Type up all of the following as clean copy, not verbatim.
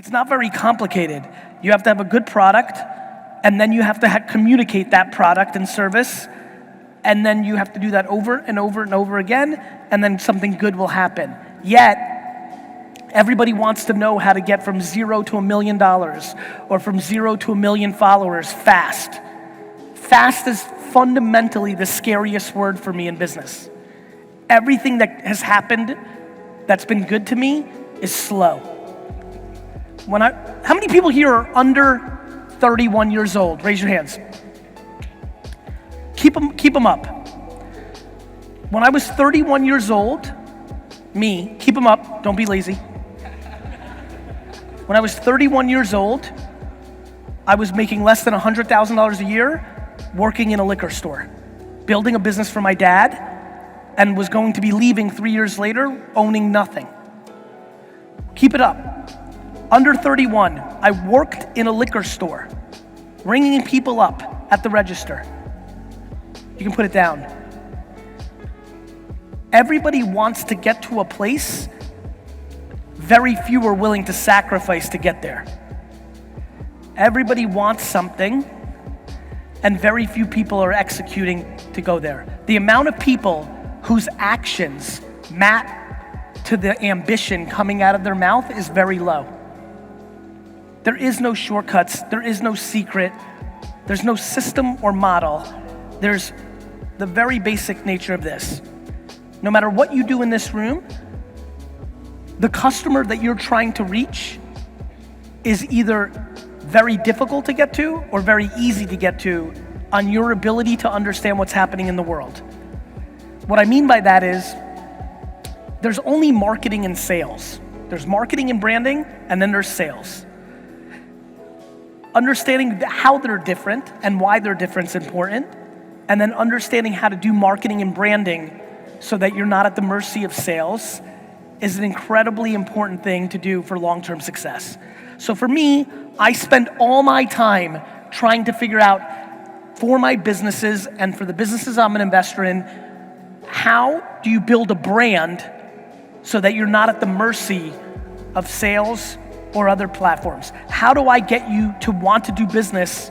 It's not very complicated. You have to have a good product, and then you have to communicate that product and service, and then you have to do that over and over and over again, and then something good will happen. Yet, everybody wants to know how to get from $0 to $1 million, or from 0 to 1 million followers fast. Fast is fundamentally the scariest word for me in business. Everything that has happened that's been good to me is slow. How many people here are under 31 years old? Raise your hands. Keep them up. When I was 31 years old, keep them up, don't be lazy. When I was 31 years old, I was making less than $100,000 a year working in a liquor store, building a business for my dad, and was going to be leaving 3 years later owning nothing. Keep it up. Under 31, I worked in a liquor store, ringing people up at the register. You can put it down. Everybody wants to get to a place, very few are willing to sacrifice to get there. Everybody wants something, and very few people are executing to go there. The amount of people whose actions map to the ambition coming out of their mouth is very low. There is no shortcuts, there is no secret, there's no system or model. There's the very basic nature of this. No matter what you do in this room, the customer that you're trying to reach is either very difficult to get to or very easy to get to on your ability to understand what's happening in the world. What I mean by that is, there's only marketing and sales. There's marketing and branding, and then there's sales. Understanding how they're different and why they're different is important, and then understanding how to do marketing and branding so that you're not at the mercy of sales is an incredibly important thing to do for long-term success. So for me, I spend all my time trying to figure out for my businesses and for the businesses I'm an investor in, how do you build a brand so that you're not at the mercy of sales or other platforms? How do I get you to want to do business,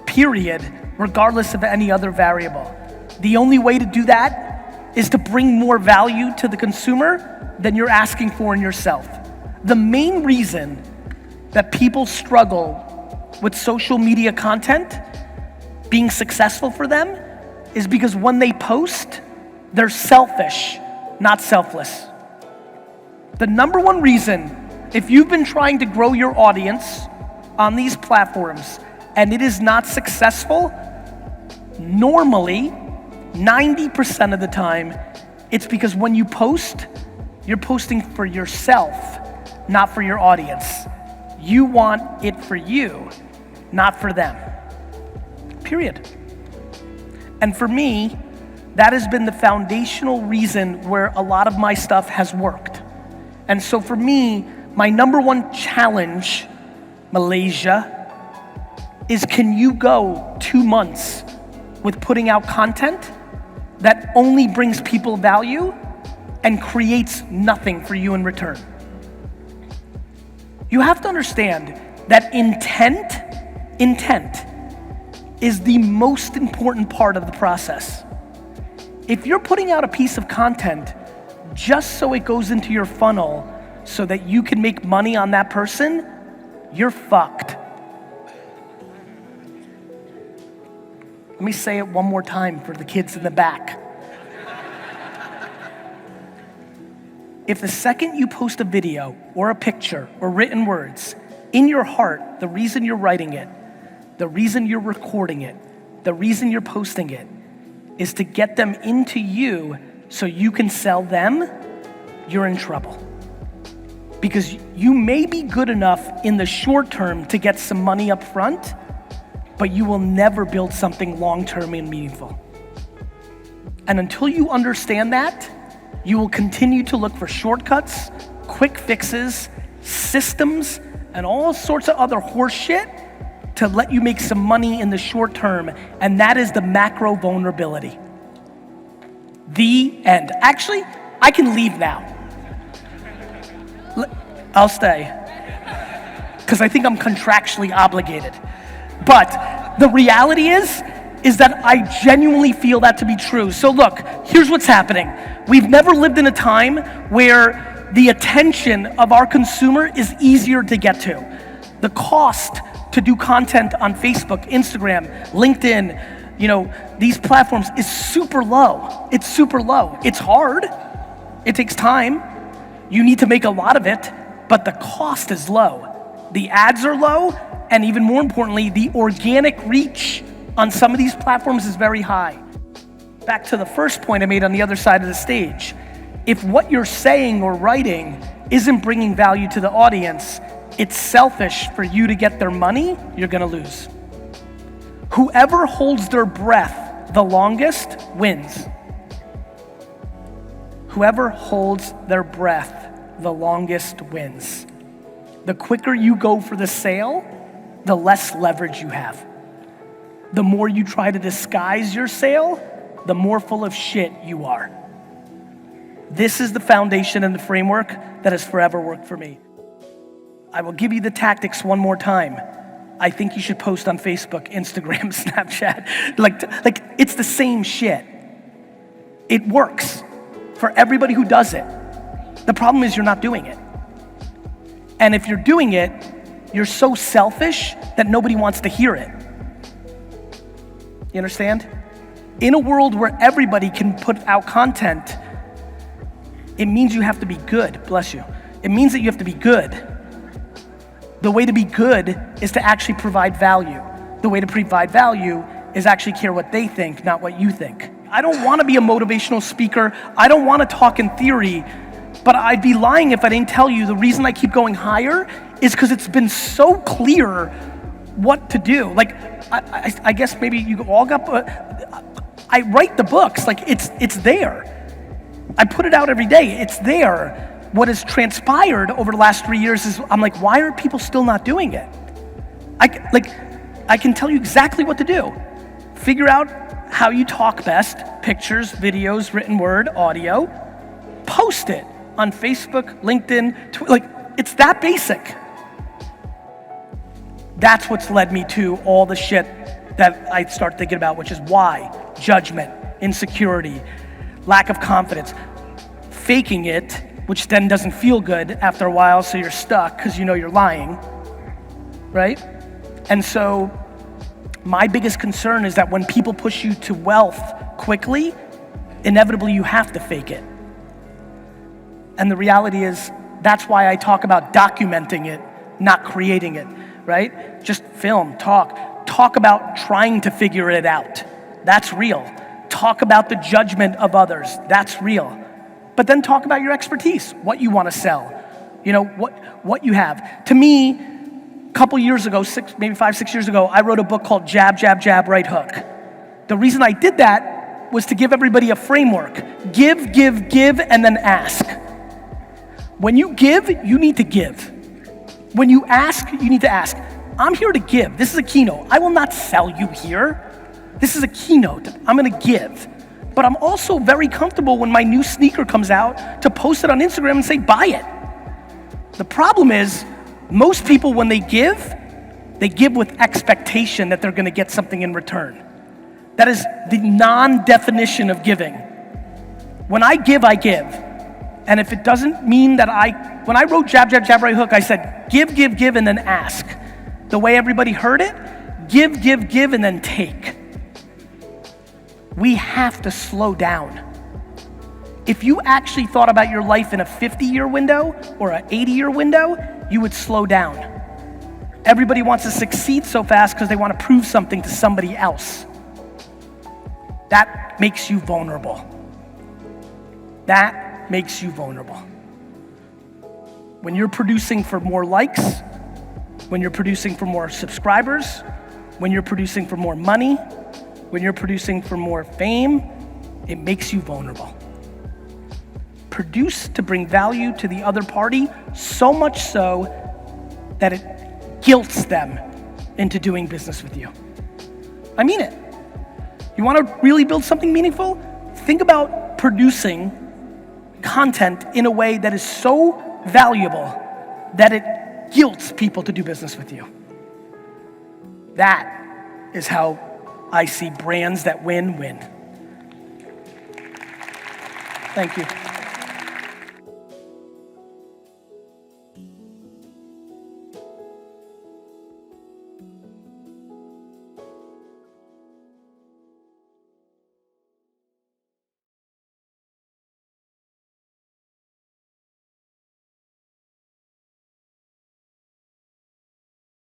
period, regardless of any other variable? The only way to do that is to bring more value to the consumer than you're asking for in yourself. The main reason that people struggle with social media content being successful for them is because when they post, they're selfish, not selfless. The number one reason, if you've been trying to grow your audience on these platforms and it is not successful, normally, 90% of the time, it's because when you post, you're posting for yourself, not for your audience. You want it for you, not for them. Period. And for me, that has been the foundational reason where a lot of my stuff has worked. And so for me, my number one challenge, Malaysia, is can you go 2 months with putting out content that only brings people value and creates nothing for you in return? You have to understand that intent is the most important part of the process. If you're putting out a piece of content just so it goes into your funnel so that you can make money on that person, you're fucked. Let me say it one more time for the kids in the back. If the second you post a video or a picture or written words, in your heart, the reason you're writing it, the reason you're recording it, the reason you're posting it is to get them into you so you can sell them, you're in trouble. Because you may be good enough in the short term to get some money up front, but you will never build something long-term and meaningful. And until you understand that, you will continue to look for shortcuts, quick fixes, systems, and all sorts of other horse shit to let you make some money in the short term, and that is the macro vulnerability. The end. Actually, I can leave now. I'll stay. because I think I'm contractually obligated. But the reality is that I genuinely feel that to be true. So look, here's what's happening. We've never lived in a time where the attention of our consumer is easier to get to. The cost to do content on Facebook, Instagram, LinkedIn, these platforms is super low. It's super low. It's hard. It takes time. You need to make a lot of it, but the cost is low. The ads are low, and even more importantly, the organic reach on some of these platforms is very high. Back to the first point I made on the other side of the stage. If what you're saying or writing isn't bringing value to the audience, it's selfish for you to get their money, you're gonna lose. Whoever holds their breath the longest wins. Whoever holds their breath the longest wins. The quicker you go for the sale, the less leverage you have. The more you try to disguise your sale, the more full of shit you are. This is the foundation and the framework that has forever worked for me. I will give you the tactics one more time. I think you should post on Facebook, Instagram, Snapchat. Like it's the same shit. It works for everybody who does it. The problem is you're not doing it. And if you're doing it, you're so selfish that nobody wants to hear it. You understand? In a world where everybody can put out content, it means you have to be good, bless you. It means that you have to be good. The way to be good is to actually provide value. The way to provide value is actually care what they think, not what you think. I don't want to be a motivational speaker. I don't want to talk in theory, but I'd be lying if I didn't tell you the reason I keep going higher is because it's been so clear what to do. Like, I guess maybe you all got, I write the books, like it's there. I put it out every day, it's there. What has transpired over the last 3 years is I'm like, why are people still not doing it? I can tell you exactly what to do. Figure out how you talk best, pictures, videos, written word, audio, post it on Facebook, LinkedIn, it's that basic. That's what's led me to all the shit that I start thinking about, which is why, judgment, insecurity, lack of confidence, faking it, which then doesn't feel good after a while, so you're stuck because you know you're lying, right? And so my biggest concern is that when people push you to wealth quickly, inevitably you have to fake it. And the reality is, that's why I talk about documenting it, not creating it, right? Just film, talk about trying to figure it out. That's real. Talk about the judgment of others. That's real. But then talk about your expertise, what you want to sell, what you have. To me, a couple years ago, maybe 5-6 years ago, I wrote a book called Jab, Jab, Jab, Right Hook. The reason I did that was to give everybody a framework. Give, give, give, and then ask. When you give, you need to give. When you ask, you need to ask. I'm here to give. This is a keynote. I will not sell you here. This is a keynote. I'm gonna give. But I'm also very comfortable when my new sneaker comes out to post it on Instagram and say, buy it. The problem is, most people when they give with expectation that they're gonna get something in return. That is the non-definition of giving. When I give, I give. And if it doesn't mean that when I wrote Jab, Jab, Jab, Right Hook, I said, give, give, give, and then ask. The way everybody heard it, give, give, give, and then take. We have to slow down. If you actually thought about your life in a 50-year window or an 80-year window, you would slow down. Everybody wants to succeed so fast because they want to prove something to somebody else. That makes you vulnerable. That makes you vulnerable. When you're producing for more likes, when you're producing for more subscribers, when you're producing for more money, when you're producing for more fame, it makes you vulnerable. Produce to bring value to the other party, so much so that it guilts them into doing business with you. I mean it. You want to really build something meaningful? Think about producing content in a way that is so valuable that it guilts people to do business with you. That is how I see brands that win. Thank you.